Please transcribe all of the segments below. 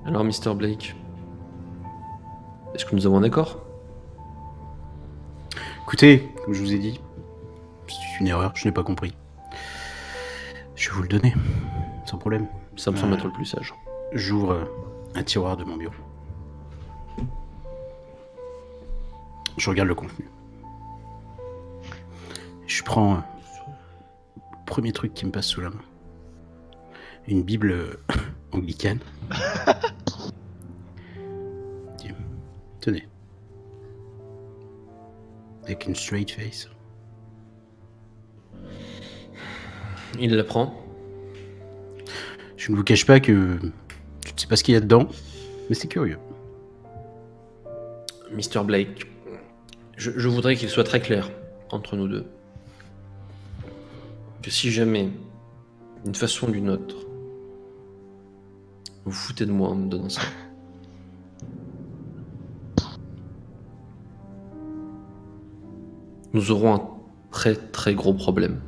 Alors, Mr. Blake, est-ce que nous avons un accord? Écoutez, comme je vous ai dit, c'est une erreur, je n'ai pas compris. Je vais vous le donner, sans problème. Ça me semble être le plus sage. J'ouvre un tiroir de mon bureau. Je regarde le contenu. Je prends le premier truc qui me passe sous la main. Une Bible anglicane. Tenez. Avec une straight face. Il la prend. Je ne vous cache pas que je ne sais pas ce qu'il y a dedans, mais c'est curieux. Mr. Blake, je voudrais qu'il soit très clair entre nous deux. Que si jamais, d'une façon ou d'une autre, vous foutez de moi en me donnant ça. Nous aurons un très très gros problème.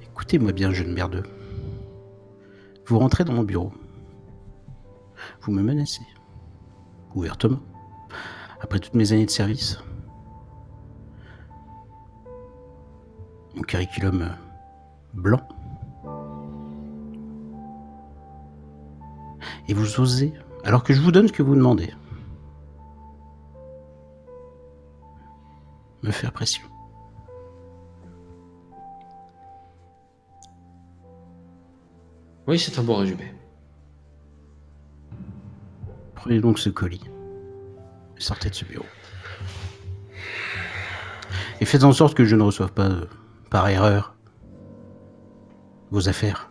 Écoutez-moi bien, jeune merdeux. Vous rentrez dans mon bureau. Vous me menacez. Ouvertement. Après toutes mes années de service. Mon curriculum blanc. Et vous osez, alors que je vous donne ce que vous demandez, me faire pression. Oui, c'est un bon résumé. Prenez donc ce colis et sortez de ce bureau. Et faites en sorte que je ne reçoive pas, par erreur, vos affaires.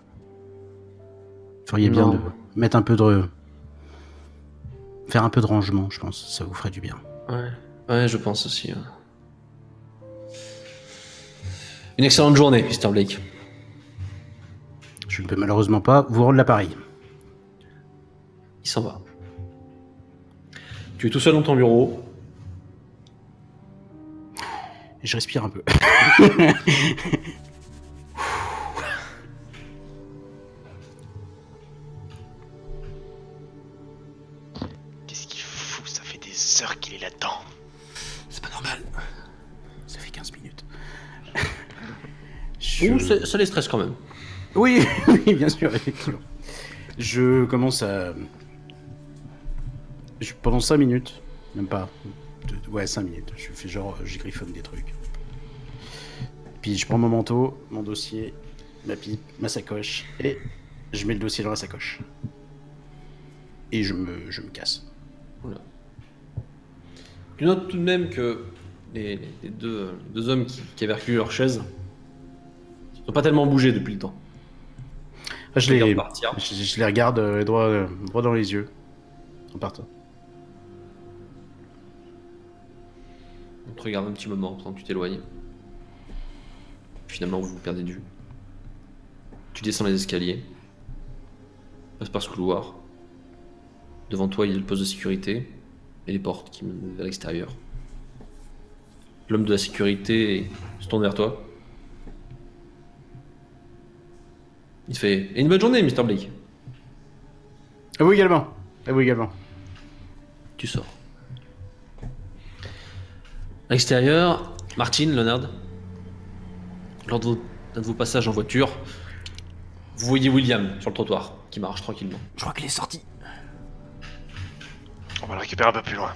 Vous feriez bien de mettre un peu de... faire un peu de rangement, je pense. Ça vous ferait du bien. Ouais, je pense aussi. Une excellente journée, Mr. Blake. Je ne peux malheureusement pas vous rendre l'appareil. Il s'en va. Tu es tout seul dans ton bureau. Et je respire un peu. Qu'est-ce qu'il fout? Ça fait des heures qu'il est là-dedans. C'est pas normal. Ça fait 15 minutes. Ouh, ça les stresse quand même. Oui, oui, bien sûr, effectivement. Je commence à... Pendant 5 minutes, même pas... Ouais, 5 minutes. Je fais genre, je griffonne des trucs. Puis je prends mon manteau, mon dossier, ma pipe, ma sacoche, et je mets le dossier dans la sacoche. Et je me casse. Voilà. Tu notes tout de même que les deux hommes qui avaient reculé leur chaise n'ont pas tellement bougé depuis le temps. Ah, je les regarde droit dans les yeux, en partant. On te regarde un petit moment pendant que tu t'éloignes. Finalement, vous vous perdez de vue. Tu descends les escaliers, passes par ce couloir. Devant toi, il y a le poste de sécurité et les portes qui mènent vers l'extérieur. L'homme de la sécurité se tourne vers toi. Il te fait « Et une bonne journée, Mr. Blake !» À vous également. À vous également. Tu sors. À l'extérieur, Martin, Leonard, lors de vos passages en voiture, vous voyez William sur le trottoir, qui marche tranquillement. Je crois qu'il est sorti. On va le récupérer un peu plus loin.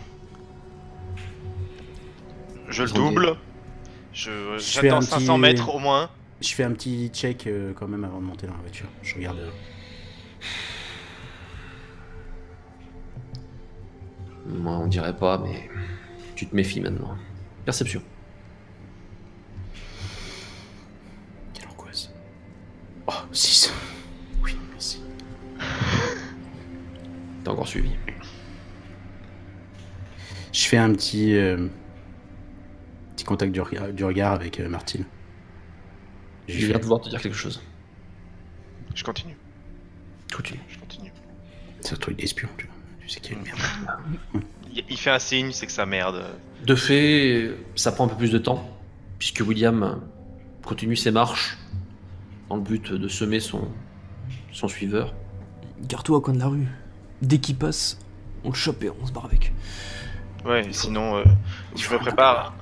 Je le double. J'attends 500 mètres au moins. Je fais un petit check quand même avant de monter dans la voiture. Je regarde. Moi, on dirait pas, mais tu te méfies maintenant. Perception. Quelle angoisse. Oh, 6. Oui, merci. T'as encore suivi. Je fais un petit contact du regard avec Martine. Je viens pouvoir te dire quelque chose. Je continue. Continue. Je continue. C'est un truc d'espion, tu vois. Tu sais qu'il y a une merde. Il fait un signe, c'est que ça merde. De fait, ça prend un peu plus de temps, puisque William continue ses marches dans le but de semer son son suiveur. Garde-toi au coin de la rue. Dès qu'il passe, on le chope et on se barre avec. Ouais, sinon, je me prépare.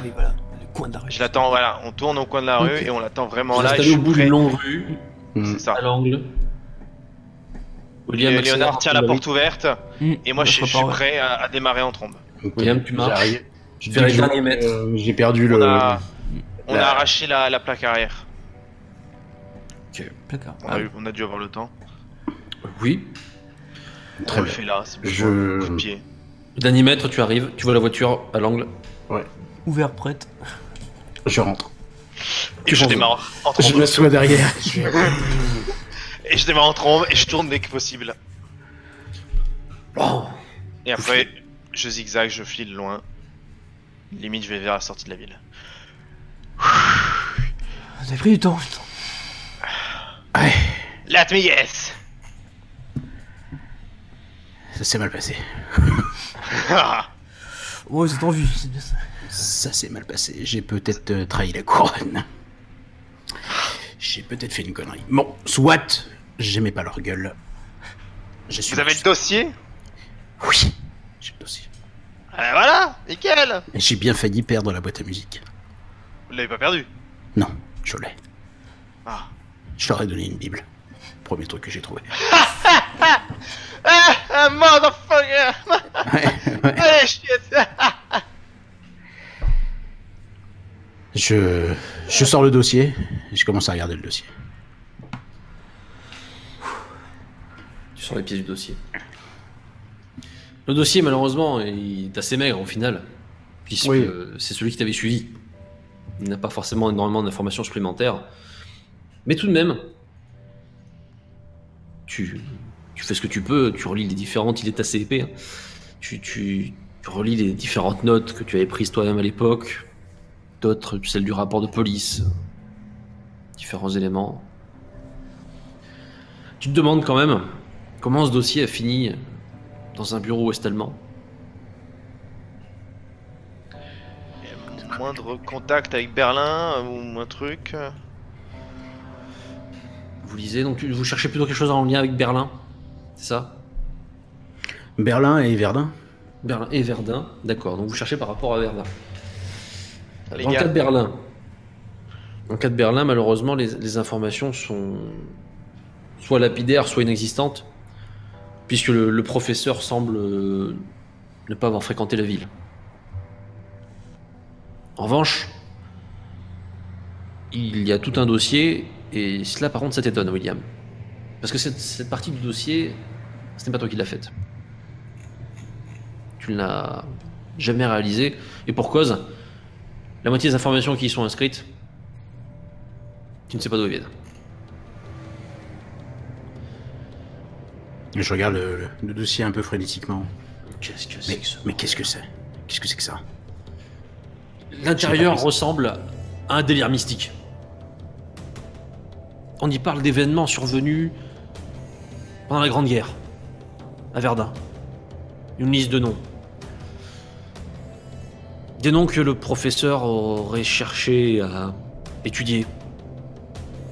Oui, voilà, le coin de la rue. Je l'attends, voilà, on tourne au coin de la rue et on l'attend vraiment là. Et je Installé suis au bout prêt. d'une longue rue, C'est ça. à l'angle. Et Léonard tient la oui. porte ouverte et moi je suis prêt à démarrer en trombe. Ok, William, tu marches. j'arrive. Tu fais les Dès que derniers mètres. j'ai perdu On le. a arraché la plaque arrière. D'accord. On a dû avoir le temps. Oui. Très On le bien. fait là, c'est Je- bon, coup de pied. Dernier mètre, tu arrives, tu vois la voiture à l'angle. Ouvert, prête. Je rentre. Et je fonces. démarre en Je trombe. m'assois derrière. Et je démarre en trombe et je tourne dès que possible. Oh. Et après, je zigzag, je file loin. Limite, je vais vers la sortie de la ville. Vous avez pris du temps, putain. Ouais, Let me yes. ça s'est mal passé. Ouais, c'est en vue, c'est bien ça. Ça s'est mal passé. J'ai peut-être trahi la couronne. J'ai peut-être fait une connerie. Bon, soit. J'aimais pas leur gueule. Vous avez le dossier? Oui, j'ai le dossier. Ah, voilà, nickel. Et j'ai bien failli perdre la boîte à musique. Vous l'avez pas perdu? Non, je l'ai. Ah. Je leur ai donné une Bible. Premier truc que j'ai trouvé. Ah, motherfucker. Ouais. Allez, shit. Je sors le dossier et je commence à regarder le dossier. Tu sors les pièces du dossier. Le dossier, malheureusement, il est assez maigre au final, puisque Oui. c'est celui qui t'avait suivi. Il n'a pas forcément énormément d'informations supplémentaires. Mais tout de même, tu fais ce que tu peux, tu relis les différentes, il est assez épais, hein. Tu relis les différentes notes que tu avais prises toi-même à l'époque, d'autres, celles du rapport de police, différents éléments. Tu te demandes quand même comment ce dossier a fini dans un bureau ouest-allemand. Moindre contact avec Berlin ou un truc. Vous lisez, donc vous cherchez plutôt quelque chose en lien avec Berlin, c'est ça? Berlin et Verdun. Berlin et Verdun, d'accord, donc vous cherchez par rapport à Verdun. Dans le Légal. cas de Berlin, malheureusement, les informations sont soit lapidaires, soit inexistantes, puisque le professeur semble ne pas avoir fréquenté la ville. En revanche, il y a tout un dossier, et cela par contre ça t'étonne, William. Parce que cette partie du dossier, ce n'est pas toi qui l'as faite. Tu ne l'as jamais réalisée, et pour cause, la moitié des informations qui y sont inscrites, tu ne sais pas d'où elles viennent. Je regarde le dossier un peu frénétiquement. Qu'est-ce que c'est Mais, que ça? mais qu'est-ce que c'est? Qu'est-ce que c'est que ça? L'intérieur J'ai pas ressemble à un délire mystique. On y parle d'événements survenus pendant la Grande Guerre, à Verdun. Une liste de noms. Des noms que le professeur aurait cherché à étudier.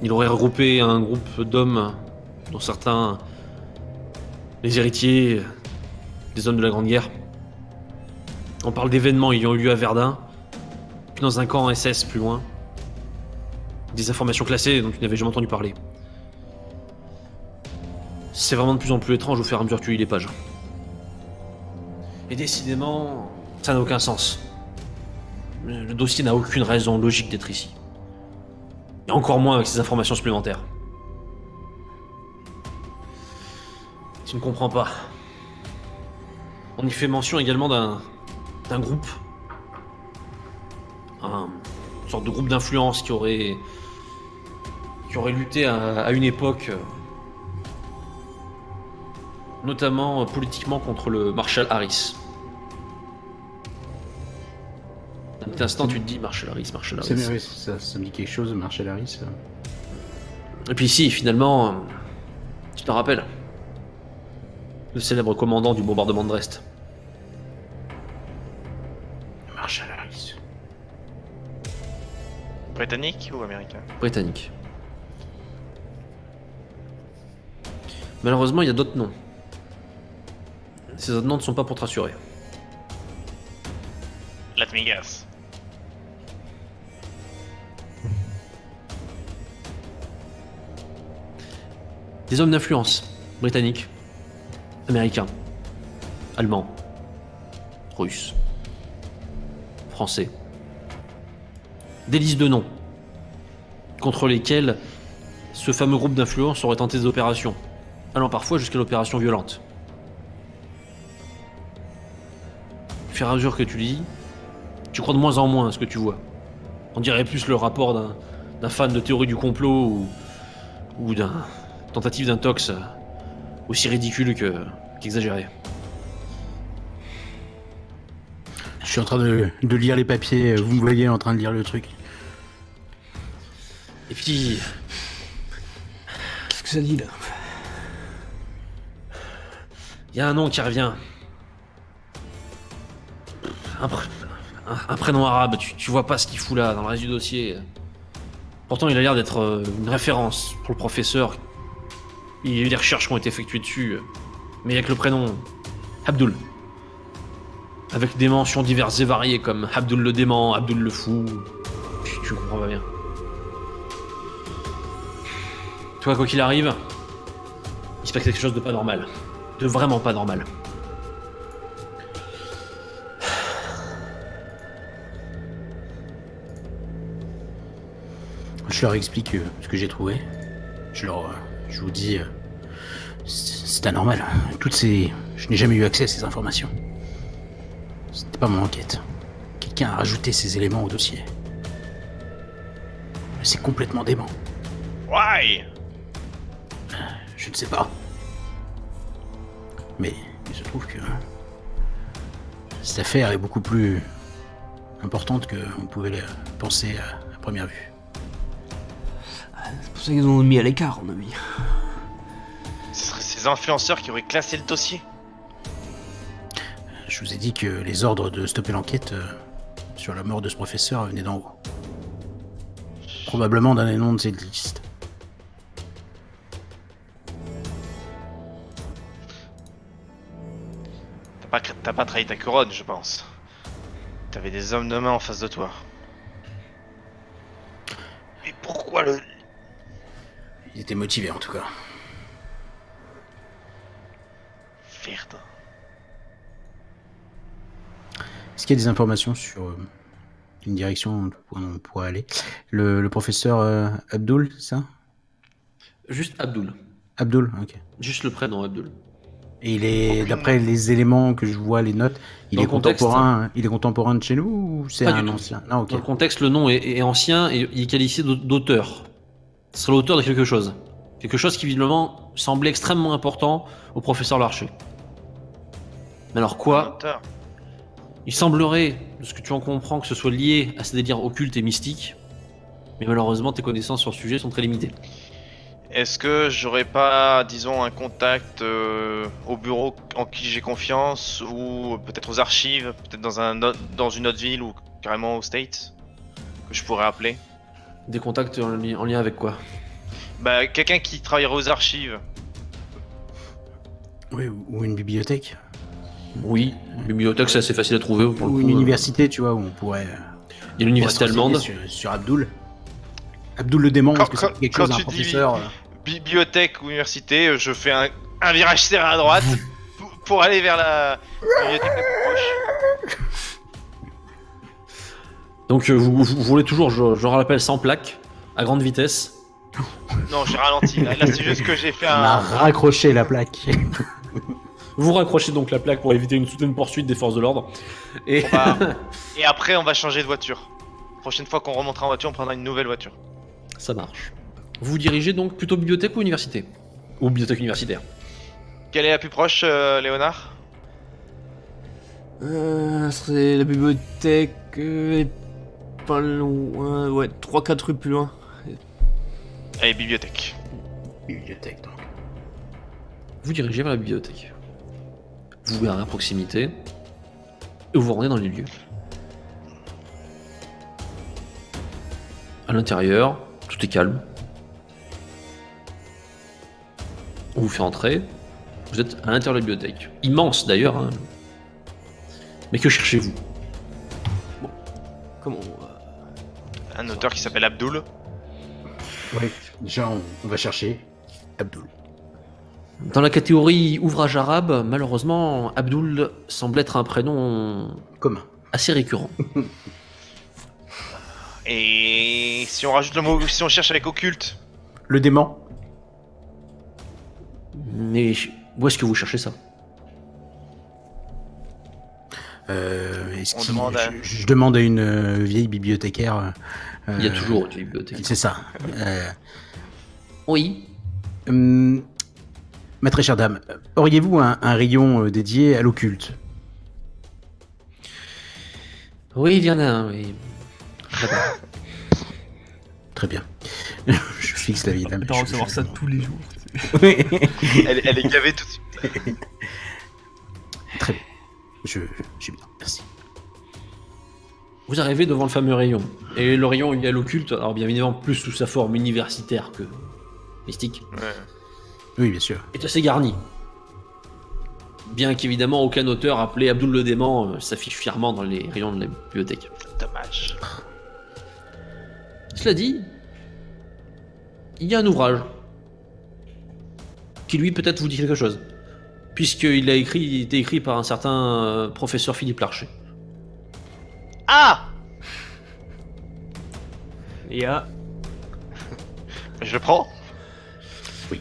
Il aurait regroupé un groupe d'hommes, dont certains, les héritiers des hommes de la Grande Guerre. On parle d'événements ayant eu lieu à Verdun, puis dans un camp SS plus loin. Des informations classées dont tu n'avais jamais entendu parler. C'est vraiment de plus en plus étrange au fur et à mesure que tu lis les pages. Et décidément, ça n'a aucun sens. Le dossier n'a aucune raison logique d'être ici. Et encore moins avec ces informations supplémentaires. Tu ne comprends pas. On y fait mention également d'un groupe. Une sorte de groupe d'influence qui aurait lutté à une époque, notamment politiquement contre le Marshal Harris. Un petit instant, tu te dis Marshal Harris. Oui, ça me dit quelque chose, Marshall Harris. Et puis ici, finalement, tu te rappelles, le célèbre commandant du bombardement de Dresde. Marshall Harris. Britannique ou américain? Britannique. Malheureusement, il y a d'autres noms. Ces autres noms ne sont pas pour te rassurer. Let me guess. Des hommes d'influence. Britanniques. Américains. Allemands. Russes. Français. Des listes de noms. Contre lesquels ce fameux groupe d'influence aurait tenté des opérations. Allant parfois jusqu'à l'opération violente. Au fur et à mesure que tu lis, tu crois de moins en moins à ce que tu vois. On dirait plus le rapport d'un fan de théorie du complot ou d'un tentative d'intox aussi ridicule qu'exagéré. Je suis en train de lire les papiers, vous me voyez en train de lire le truc. Et puis, Qu'est-ce que ça dit là? il y a un nom qui revient. Un prénom arabe, tu vois pas ce qu'il fout là dans le reste du dossier. Pourtant, il a l'air d'être une référence pour le professeur. Il y a eu des recherches qui ont été effectuées dessus. Mais avec le prénom Abdul. Avec des mentions diverses et variées comme Abdul le dément, Abdul le fou. Tu comprends pas bien. Toi, quoi qu'il arrive, il se passe quelque chose de pas normal. De vraiment pas normal. Je leur explique ce que j'ai trouvé. Je vous dis, c'est anormal. Je n'ai jamais eu accès à ces informations. C'était pas mon enquête. Quelqu'un a rajouté ces éléments au dossier. Mais c'est complètement dément. Why? Je ne sais pas. Mais il se trouve que cette affaire est beaucoup plus importante qu'on pouvait le penser à première vue. C'est pour ça qu'ils nous ont mis à l'écart, mon ami. Ce seraient ces influenceurs qui auraient classé le dossier. Je vous ai dit que les ordres de stopper l'enquête sur la mort de ce professeur venaient d'en haut. Probablement d'un des noms de cette liste. T'as pas trahi ta couronne, je pense. T'avais des hommes de main en face de toi. Mais pourquoi le... Il était motivé en tout cas. Merde. Est-ce qu'il y a des informations sur une direction où on pourrait aller? Le professeur Abdul, c'est ça? Juste Abdul. Abdul, ok. Juste le prénom Abdul. Et il est, d'après les éléments que je vois, les notes, il Dans est le contexte, contemporain. Il est contemporain de chez nous ou c'est Pas du un tout. ancien? Non, ok. Dans le contexte, le nom est ancien et il est qualifié d'auteur. Ce serait l'auteur de quelque chose. Quelque chose qui visiblement semblait extrêmement important au professeur Larcher. Mais alors quoi? Menteur. Il semblerait, de ce que tu en comprends, que ce soit lié à ces délires occultes et mystiques. Mais malheureusement, tes connaissances sur le sujet sont très limitées. Est-ce que j'aurais pas, disons, un contact au bureau en qui j'ai confiance, ou peut-être aux archives, peut-être dans une autre ville, ou carrément aux States, que je pourrais appeler? Des contacts en lien avec quoi? Bah, quelqu'un qui travaillerait aux archives. Oui, ou une bibliothèque. Oui, une bibliothèque, c'est assez facile à trouver. Pour le Ou coup, une université, tu vois, où on pourrait. Il y a l'université on pourrait se allemande. renseigner sur Abdul. Abdul le démon, est-ce que c'est quelque chose à un tu dis professeur bibliothèque ou université, je fais un virage serré à droite pour aller vers la bibliothèque la plus proche. Donc vous voulez toujours, je rappelle, sans plaque, à grande vitesse. Non, j'ai ralenti. Là c'est juste que j'ai fait On a un... raccroché la plaque. Vous raccrochez donc la plaque pour éviter une soudaine poursuite des forces de l'ordre. Et Et après, on va changer de voiture. Prochaine fois qu'on remontera en voiture, on prendra une nouvelle voiture. ça marche. Vous vous dirigez donc plutôt bibliothèque ou université? Ou bibliothèque universitaire? Quelle est la plus proche, Léonard? C'est la bibliothèque. Pas loin. Ouais, 3-4 rues plus loin. Allez, bibliothèque. Bibliothèque, donc. Vous dirigez vers la bibliothèque. Vous garez à proximité. Et vous vous rendez dans les lieux. À l'intérieur, tout est calme. On vous fait entrer. Vous êtes à l'intérieur de la bibliothèque. Immense d'ailleurs. Hein. Mais que cherchez-vous? Comment Un auteur qui s'appelle Abdul. Ouais, déjà on va chercher Abdul. Dans la catégorie ouvrage arabe, malheureusement, Abdul semble être un prénom Commun. assez récurrent. Et si on rajoute le mot, si on cherche avec occulte, Le dément. Mais où est-ce que vous cherchez ça? Est-ce On qu'il- demande à- je demande à une vieille bibliothécaire. Il y a toujours une bibliothèque. C'est ça. Oui. Ma très chère dame, auriez-vous un rayon dédié à l'occulte? Oui, il y en a un, oui. Là-bas. Très bien. Je fixe la vieille dame. T'as recevoir ça tous les jours. elle est gavée tout de suite. Très bien. Je suis bien, merci. Vous arrivez devant le fameux rayon. Et le rayon, il y a l'occulte, alors bien évidemment plus sous sa forme universitaire que mystique, Ouais. Oui, bien sûr. est assez garni. Bien qu'évidemment aucun auteur appelé Abdul le Dément s'affiche fièrement dans les rayons de la bibliothèque. Dommage. Cela dit, il y a un ouvrage qui lui peut-être vous dit quelque chose, puisqu'il a été écrit par un certain professeur Philippe Larcher. Ah! Il y a. Je le prends. Oui.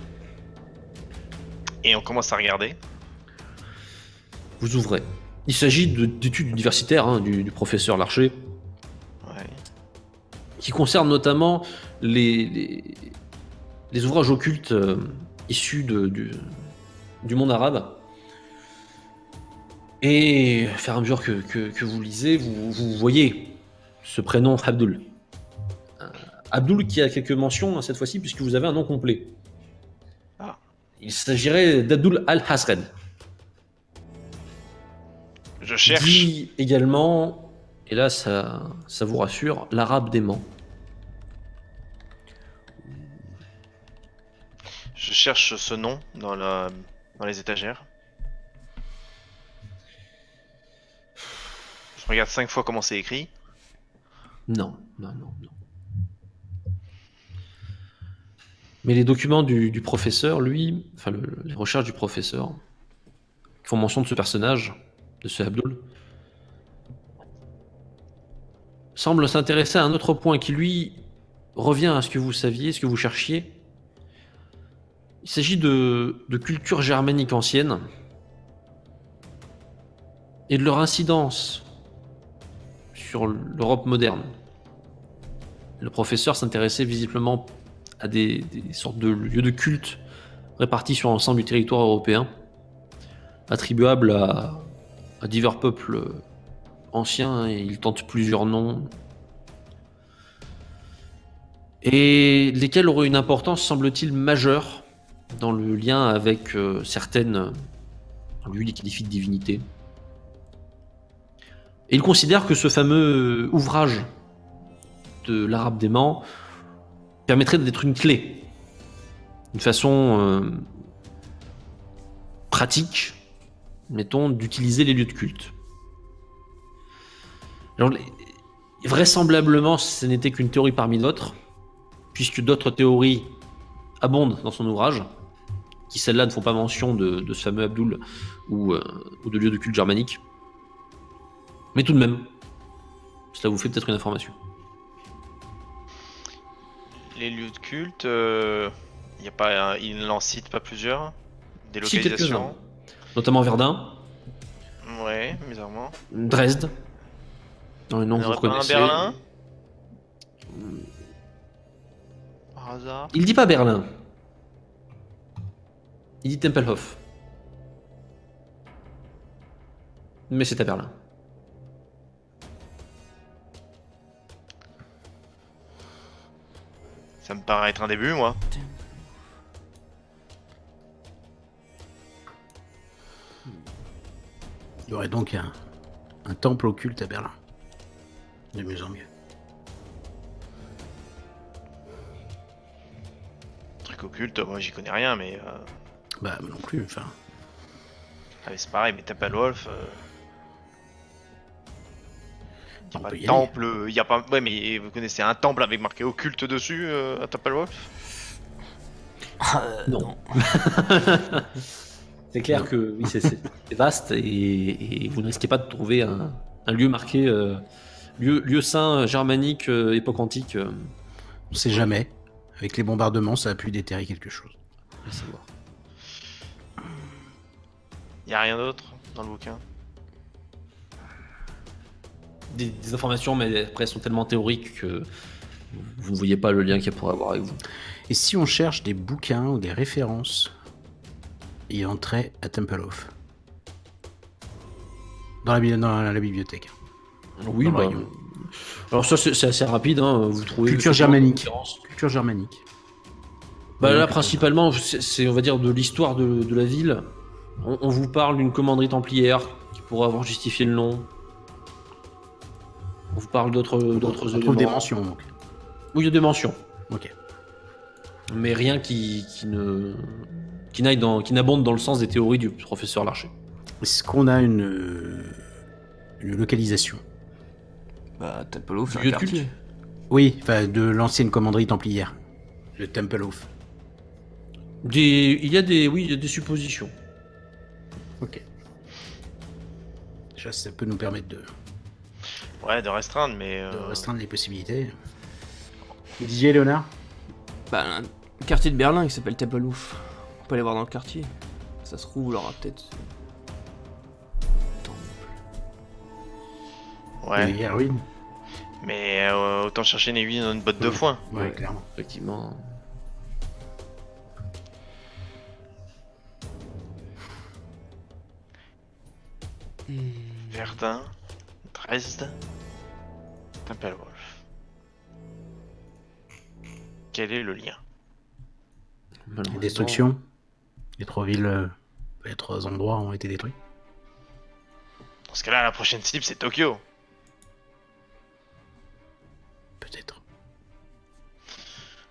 Et on commence à regarder. Vous ouvrez. Il s'agit d'études universitaires hein, du professeur Larcher, Ouais. qui concernent notamment les ouvrages occultes issus du monde arabe. Et au fur et à mesure que vous lisez, vous voyez ce prénom Abdul. Abdul qui a quelques mentions cette fois-ci, puisque vous avez un nom complet. Ah. Il s'agirait d'Abdul al-Hasred. Je cherche. Dit également, et là ça vous rassure, l'arabe dément. Je cherche ce nom dans les étagères. Je regarde 5 fois comment c'est écrit. Non. Mais les documents du professeur, lui, enfin les recherches du professeur, qui font mention de ce personnage, de ce Abdul, semblent s'intéresser à un autre point qui, lui, revient à ce que vous saviez, ce que vous cherchiez. Il s'agit de culture germanique ancienne et de leur incidence sur l'Europe moderne. Le professeur s'intéressait visiblement à des sortes de lieux de culte répartis sur l'ensemble du territoire européen, attribuables à divers peuples anciens, et il tente plusieurs noms, et lesquels auraient une importance, semble-t-il, majeure dans le lien avec certaines, lui, les qualifie de divinités. Et il considère que ce fameux ouvrage de l'arabe dément permettrait d'être une clé, une façon pratique, mettons, d'utiliser les lieux de culte. Alors, vraisemblablement, ce n'était qu'une théorie parmi d'autres, puisque d'autres théories abondent dans son ouvrage, qui celles-là ne font pas mention de ce fameux Abdul ou de lieux de culte germaniques. Mais tout de même, cela vous fait peut-être une information. Les lieux de culte, il n'en cite pas plusieurs. Des Si, quelques-uns. localisations. Notamment Verdun, Ouais, bizarrement. Dresde, dans les noms Il que n'y vous aurait pas un connaissez. Berlin par hasard? Il dit pas Berlin. Il dit Tempelhof. Mais c'est à Berlin. Ça me paraît être un début, moi. Il y aurait donc un temple occulte à Berlin. De mieux en mieux. Truc occulte, moi j'y connais rien, mais Bah, moi non plus, enfin. Ah, mais c'est pareil, mais Tempelwolf. On Y a pas peut de y temple, y a pas. Ouais, mais vous connaissez un temple avec marqué occulte dessus à Tempelwolf? Non. C'est clair que oui, c'est vaste et vous ne risquez pas de trouver un lieu marqué lieu saint germanique époque antique. On sait jamais. Avec les bombardements, ça a pu déterrer quelque chose. À savoir. Y a rien d'autre dans le bouquin? Des informations, mais après elles sont tellement théoriques que vous ne voyez pas le lien qu'il pourrait avoir avec vous. Et si on cherche des bouquins ou des références ayant trait à Tempelhof dans la bibliothèque. Oui, Dans le bah, rayon. alors ça c'est assez rapide, hein, vous trouvez... Culture germanique. Culture germanique. Bah Ouais, là plutôt. principalement c'est on va dire de l'histoire de la ville. On vous parle d'une commanderie templière qui pourrait avoir justifié le nom. On vous parle d'autres On éléments. trouve des mentions donc. Oui, il y a des mentions, Ok. mais rien qui n'abonde dans le sens des théories du professeur Larcher. Est-ce qu'on a une localisation? Bah, Tempelhof, c'est un Lieu de quartier. culte. Oui, enfin de l'ancienne commanderie templière. Le Tempelhof. Il y a des suppositions. Ok. Déjà, ça peut nous permettre de Ouais, de restreindre, mais. restreindre les possibilités. Vous disiez, Léonard? Bah, un quartier de Berlin qui s'appelle Tempelhof. On peut aller voir dans le quartier. Ça se trouve, il aura peut-être. Ouais, Les ruines. mais autant chercher une aiguille dans une botte de foin. Ouais, clairement. Effectivement. Verdun, Dresde, Tempelwolf. Quel est le lien? Les Malheureusement, destructions. Les 3 villes, les 3 endroits ont été détruits. Dans ce cas-là, la prochaine cible c'est Tokyo. Peut-être.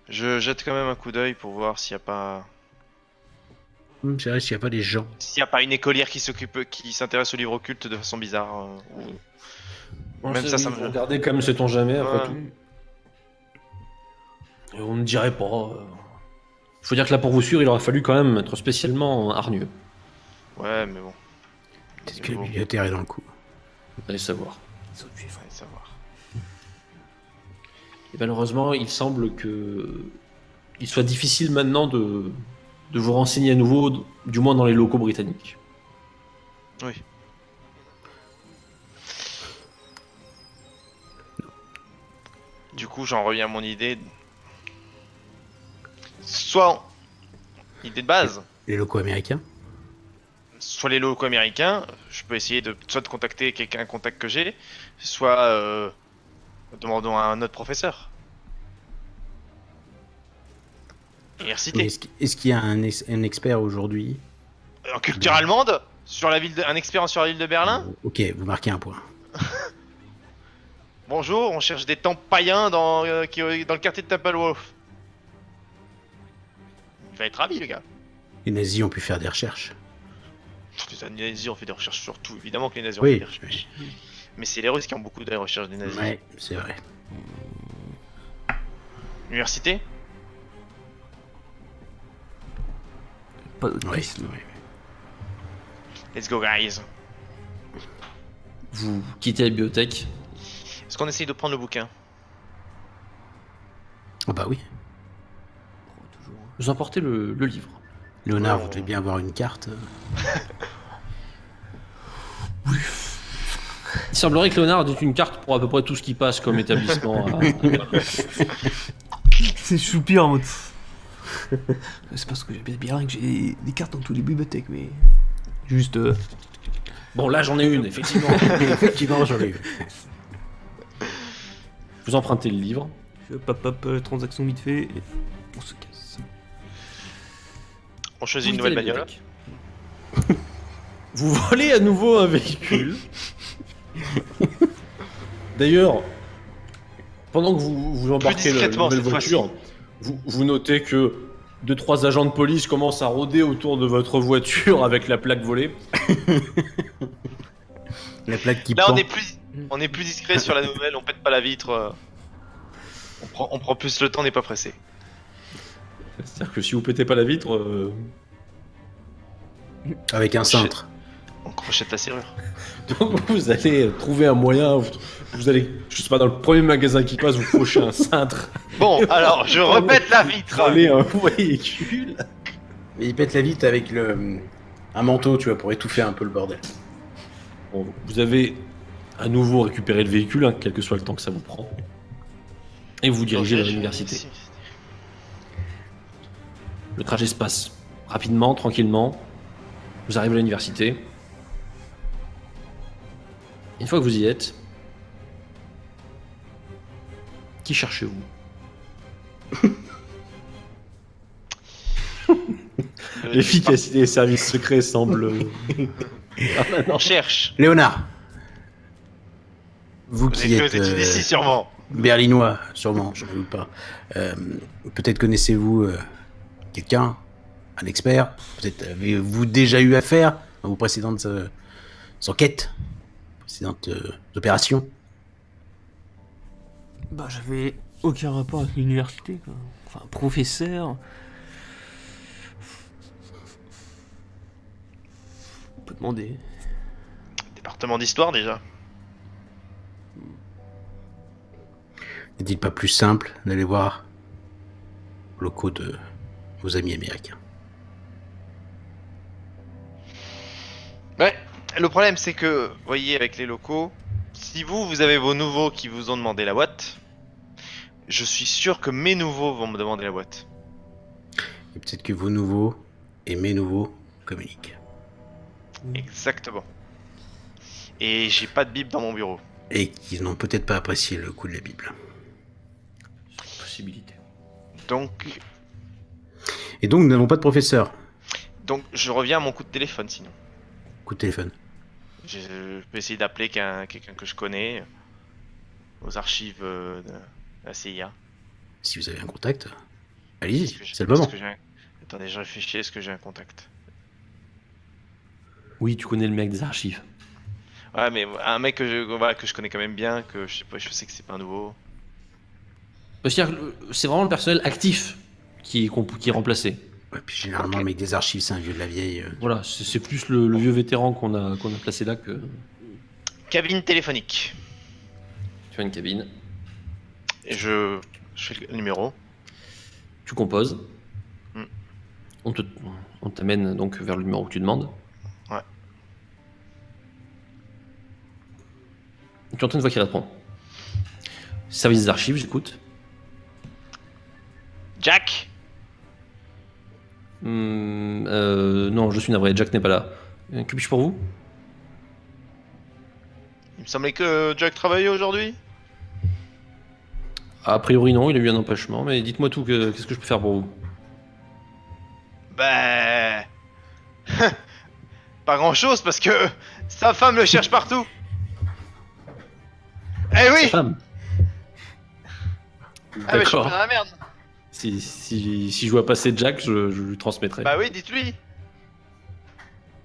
Je jette quand même un coup d'œil pour voir s'il n'y a pas. C'est vrai, s'il n'y a pas des gens. S'il n'y a pas une écolière qui s'intéresse aux livres occultes de façon bizarre. Ou... Même ça, ça me. Regardez comme sait-on jamais, après Ouais. tout. Et on ne dirait pas. Il faut dire que là, pour vous sûr, il aurait fallu quand même être spécialement hargneux. Ouais, mais bon. Peut-être que le bibliothécaire est dans le coup. Allez savoir. Allez savoir. Et malheureusement, il semble que il soit difficile maintenant de vous renseigner à nouveau, du moins dans les locaux britanniques. Oui. Du coup, j'en reviens à mon idée. Soit idée de base, Les locaux américains. soit les locaux américains, je peux essayer de soit de contacter un contact que j'ai, soit demandons à un autre professeur. Mais Université. est-ce qu'il y a un expert aujourd'hui? En culture allemande, sur la ville un expert sur la ville de Berlin. Ok, vous marquez un point. Bonjour, on cherche des temples païens dans le quartier de Tempelhof. Il va être ravi, le gars. Les nazis ont pu faire des recherches. Les nazis ont fait des recherches sur tout, évidemment que les nazis ont Oui, fait des recherches. Mais c'est les Russes qui ont beaucoup de recherches des nazis. Ouais, c'est vrai. Université. Pas d'autre Ouais, piste. ouais. Let's go, guys. Vous quittez la bibliothèque. Est-ce qu'on essaye de prendre le bouquin? Ah bah oui. Vous emportez le livre. Léonard, Ouais, vous devez bien avoir une carte. Il semblerait que Léonard ait une carte pour à peu près tout ce qui passe comme établissement. C'est soupir en mode. C'est parce que j'habite bien que j'ai des cartes dans toutes les bibliothèques, mais. Juste. Bon, là j'en ai une, effectivement. Effectivement, j'en ai eu. Vous empruntez le livre. Je pop, transaction vite fait, et on se casse. On choisit une Vous nouvelle quittez la bagnole. bibliothèque. Vous volez à nouveau un véhicule. D'ailleurs, pendant que vous embarquez la discrètement, nouvelle cette voiture, vous notez que 2-3 agents de police commencent à rôder autour de votre voiture avec la plaque volée. La plaque qui Là, pend. on est plus discret sur la nouvelle, on pète pas la vitre. On prend plus le temps, on n'est pas pressé. C'est-à-dire que si vous pétez pas la vitre, Avec un cintre. On crochette la serrure. donc vous allez trouver un moyen. Vous allez, je sais pas, dans le premier magasin qui passe, vous fauchez un cintre, Bon, alors, je repète la vitre. allez un véhicule. Et il pète la vitre avec un manteau, tu vois, pour étouffer un peu le bordel. Bon, vous avez à nouveau récupéré le véhicule, hein, quel que soit le temps que ça vous prend, et vous vous dirigez vers l'université. Le trajet se passe rapidement, tranquillement. Vous arrivez à l'université. Une fois que vous y êtes, qui cherchez-vous? L'efficacité des services secrets semble. On cherche. Léonard. Vous Vous qui êtes êtes ici sûrement. berlinois, sûrement, je ne doute pas. Peut-être connaissez-vous quelqu'un, un expert. Peut-être avez-vous déjà eu affaire dans vos précédentes enquêtes, précédentes opérations. Bah, j'avais aucun rapport avec l'université, quoi. Enfin, professeur. On peut demander. Département d'histoire déjà. N'est-il pas plus simple d'aller voir les locaux de vos amis américains? Ouais, le problème c'est que, vous voyez, avec les locaux, si vous avez vos nouveaux qui vous ont demandé la boîte, je suis sûr que mes nouveaux vont me demander la boîte. Et peut-être que vos nouveaux et mes nouveaux communiquent. Exactement. Et j'ai pas de Bible dans mon bureau. Et qu'ils n'ont peut-être pas apprécié le coup de la Bible. Possibilité. Donc Nous n'avons pas de professeur. je reviens à mon coup de téléphone sinon. Coup de téléphone. Je peux essayer d'appeler quelqu'un que je connais aux archives de la CIA. Si vous avez un contact, allez-y, Est-ce que j'ai- c'est le moment. est-ce que j'ai un- Attendez, je réfléchis, est-ce que j'ai un contact? Oui, tu connais le mec des archives. Ouais, mais un mec que je connais quand même bien, que je sais que c'est pas un nouveau. C'est-à-dire que c'est vraiment le personnel actif qui est remplacé. Ouais, puis généralement, le mec des archives, c'est un vieux de la vieille. Voilà, c'est plus le vieux vétéran qu'on a placé là que. Cabine téléphonique. Tu as une cabine, Et je fais le numéro. tu composes. Hmm. On t'amène donc vers le numéro que tu demandes. Ouais. Tu entends une voix qui répond. Service des archives, j'écoute. Jack? Non, je suis navré, Jack n'est pas là. Que puis-je pour vous? Il me semblait que Jack travaillait aujourd'hui. A priori non, il a eu un empêchement, mais dites-moi tout, qu'est-ce que je peux faire pour vous? Bah... pas grand-chose parce que sa femme le cherche partout. Eh Sa oui! femme. Ah mais je suis D'accord. pas dans la merde. Si je vois passer Jack, je lui transmettrai. Bah oui, dites-lui.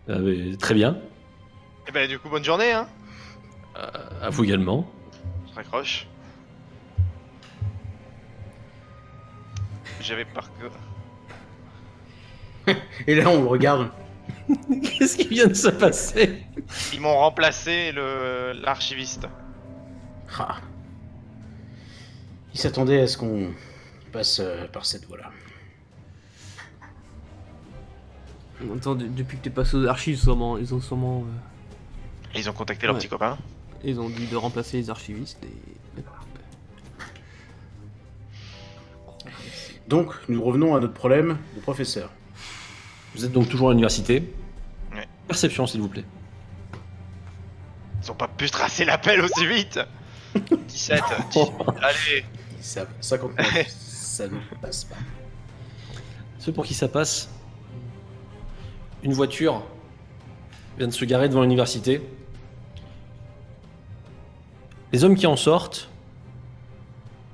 Mais très bien. Et bah du coup, bonne journée, hein. À vous également. Je raccroche. J'avais peur que... Et là, on le regarde. Qu'est-ce qui vient de se passer? Ils m'ont remplacé l'archiviste. Ah. Il s'attendait à ce qu'on passe par cette voie-là. En même temps, depuis que t'es passé aux archives, ils ont sûrement. Ils ont contacté leur Ouais. petit copain. Ils ont dit de remplacer les archivistes et. Donc, nous revenons à notre problème de professeur. Vous êtes donc toujours à l'université. Ouais. Perception, s'il vous plaît. Ils ont pas pu tracer l'appel aussi vite. 17, 18, allez. Ils savent 59, ça ne passe pas. Ceux pour qui ça passe, une voiture vient de se garer devant l'université. Les hommes qui en sortent,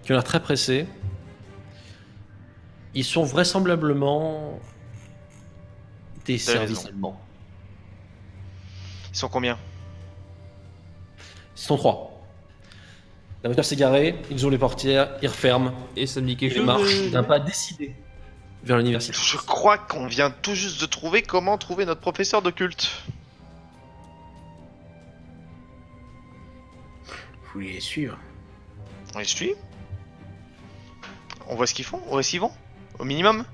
qui ont l'air très pressés, Ils sont vraisemblablement des T'as services raison. allemands. Ils sont combien? Ils sont 3. La voiture s'est garée, ils ouvrent les portières, ils referment, Et ça me dit quelque ils chose. marchent d'un pas décidé vers l'université. Je crois qu'on vient tout juste de trouver comment trouver notre professeur d'occulte. Vous les suivre. On les suit. On voit ce qu'ils font, où est-ce qu'ils vont? Au minimum?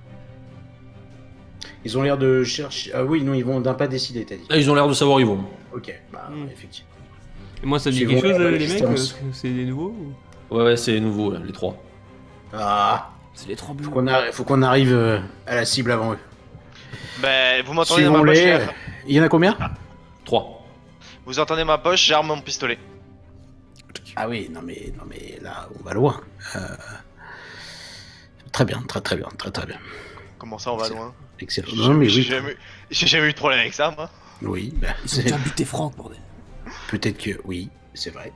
Ils ont l'air de chercher. Ah oui, non, ils vont d'un pas décidé, t'as dit. Là, ils ont l'air de savoir où ils vont. Ok, bah Hmm. effectivement. Et moi, ça me dit Suivons quelque chose, la les mecs. distance. C'est des nouveaux ou... Ouais, c'est nouveau, là, les 3. Ah, C'est les 3 faut bleus. qu'on arrive à la cible avant eux. Ben, vous m'entendez dans ma poche? Suivons-les. Il y en a combien? 3. Vous entendez ma poche? J'arme mon pistolet. Ah oui, non mais là, on va loin. Très bien, très bien. Comment ça, on va C'est- loin? Excellent. J'ai Non mais j'ai oui. jamais eu de problème avec ça, moi. Oui, bah, Ils ont déjà buté Franck, bordel. peut-être que oui, c'est vrai.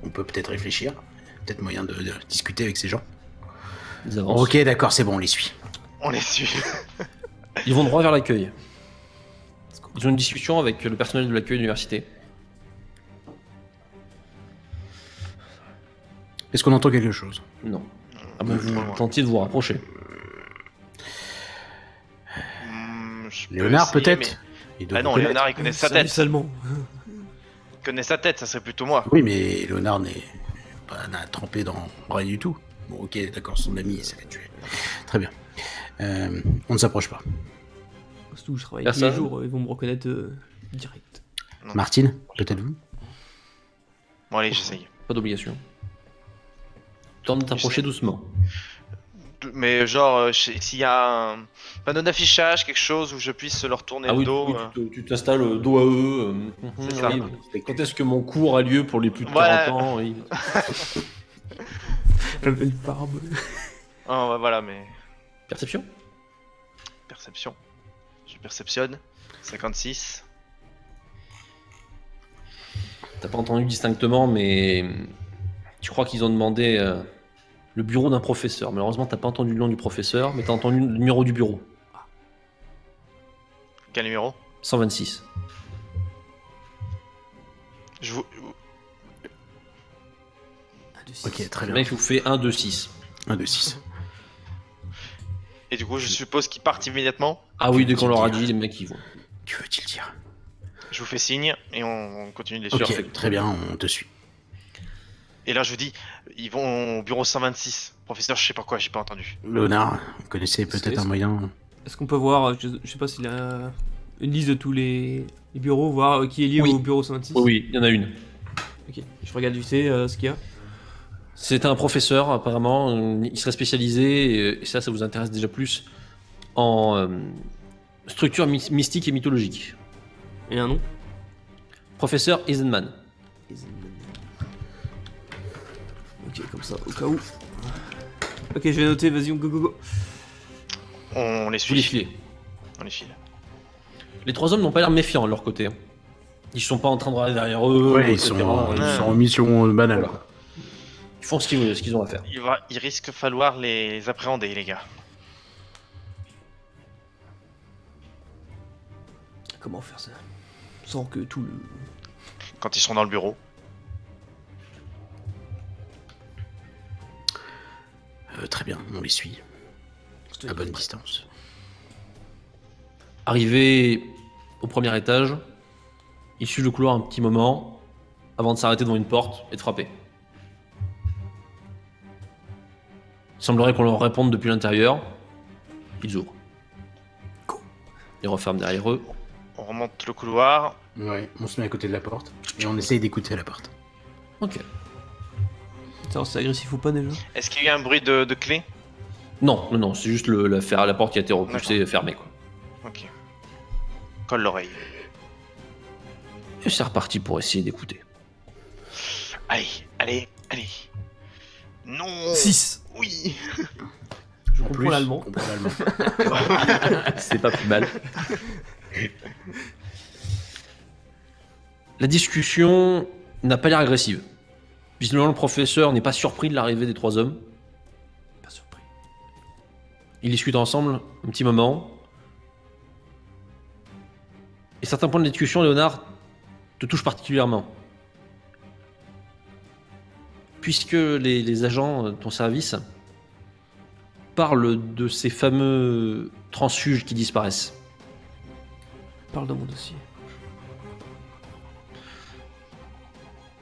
On peut peut-être réfléchir. Peut-être moyen de discuter avec ces gens. Ils avancent. Ok, d'accord, c'est bon, on les suit. On les suit. Ils vont droit vers l'accueil. Ils ont une discussion avec le personnel de l'accueil de l'université. Est-ce qu'on entend quelque chose? Non. Ah bon, Trop loin. vous tentiez de vous rapprocher. Je peux Léonard essayer, peut-être. Il doit Ah vous non, connaître. Léonard il connaît sa Salut, tête. Salmon. Il connaît sa tête, ça serait plutôt moi. Oui, mais Léonard n'a trempé dans rien du tout. Bon, ok, d'accord, son ami s'est fait tuer. Très bien. On ne s'approche pas. Surtout, je travaille tous Personne les jours, ils vont me reconnaître direct. Martine, peut-être vous? Bon, allez, j'essaye. Pas d'obligation. Tente de t'approcher doucement. Mais genre, s'il y a un panneau d'affichage, quelque chose où je puisse leur tourner Ah le oui, dos. oui, tu t'installes dos à eux. C'est ça. Oui. Quand est-ce que mon cours a lieu pour les plus de 40 Ouais. ans oui. La belle barbe. Oh, bah, voilà, mais. Perception. Perception. Je perceptionne. 56. T'as pas entendu distinctement, mais tu crois qu'ils ont demandé le bureau d'un professeur. Malheureusement, t'as pas entendu le nom du professeur, mais t'as entendu le numéro du bureau. Quel numéro? 126. Je vous. Ok, très Le bien. mec vous fait 1, 2, 6. 1, 2, 6. Et du coup, je suppose qu'ils partent immédiatement. Ah oui, dès qu'on leur a dit, les mecs ils vont. Que veut-il dire? Je vous fais signe et on continue de les Ok, suivre. très bien, on te suit. Et là, je vous dis, ils vont au bureau 126. Professeur, je sais pas quoi, j'ai pas entendu. Léonard, vous connaissez peut-être un moyen? Est-ce qu'on peut voir, je sais pas s'il a une liste de tous les bureaux, voir qui est lié Oui. au bureau 126? Oui, oui, il y en a une. Ok, je regarde vite fait ce qu'il y a. C'est un professeur, apparemment. Il serait spécialisé, et ça vous intéresse déjà plus, en structure mystique et mythologique. Et un nom? Professeur Eisenman. Ok, comme ça, au cas où. Ok, je vais noter, vas-y, go go go. On les Vous les suit. filez. On les file. Les 3 hommes n'ont pas l'air méfiants de leur côté. Ils sont pas en train de regarder derrière eux. Ouais, ils etc. sont Ouais. en mission banale. Voilà. Ils font ce qu'ils ont à faire. Il risque falloir les appréhender, les gars. Comment faire ça? Sans que tout le... Quand ils seront dans le bureau. Très bien, on les suit. À bonne distance. Arrivé au premier étage, ils suivent le couloir un petit moment avant de s'arrêter devant une porte et de frapper. Il semblerait qu'on leur réponde depuis l'intérieur. Ils ouvrent. Ils referment derrière eux. On remonte le couloir. Ouais, on se met à côté de la porte et on essaye d'écouter à la porte. Ok. Savoir si c'est agressif ou pas déjà. Est-ce qu'il y a eu un bruit de clé? Non, non, non, c'est juste la porte qui a été repoussée, fermée, quoi. Ok. Colle l'oreille. Et c'est reparti pour essayer d'écouter. Allez, allez, allez. Non. 6. Oui. Je En comprends plus, l'allemand. on comprend l'allemand. C'est pas plus mal. La discussion n'a pas l'air agressive. Visiblement, le professeur n'est pas surpris de l'arrivée des 3 hommes. Pas surpris. Ils discutent ensemble un petit moment. Et certains points de discussion, Léonard, te touchent particulièrement. Puisque les agents de ton service parlent de ces fameux transfuges qui disparaissent. Parle de mon dossier.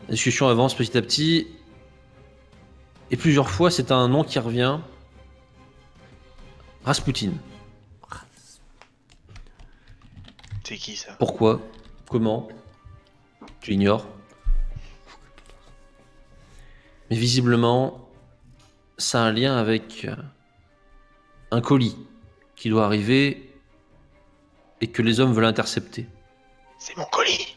La discussion avance petit à petit. Et plusieurs fois, c'est un nom qui revient. Rasputin. C'est qui ça? Pourquoi? Comment? Tu ignores. Mais visiblement, ça a un lien avec un colis qui doit arriver et que les hommes veulent intercepter. C'est mon colis!